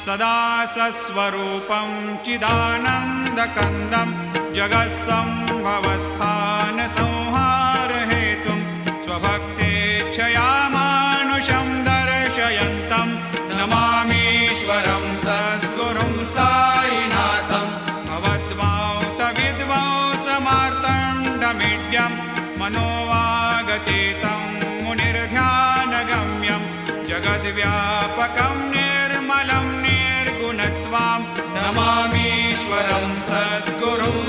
सदा सस्वरूपं चिदानन्दकन्दं जगत्सम्भवस्थानसंहारहेतुं स्वभक्तेच्छया मानुषं दर्शयन्तं नमामीश्वरं सद्गुरुं साईनाथं भवद्वान्तविद्वांसमार्तण्डमीड्यं मनोवागतीतं मुनिर्ध्यानगम्यं जगद्व्यापकं निर्मलं निर्गुणत्वां नमामीश्वरं सद्गुरुं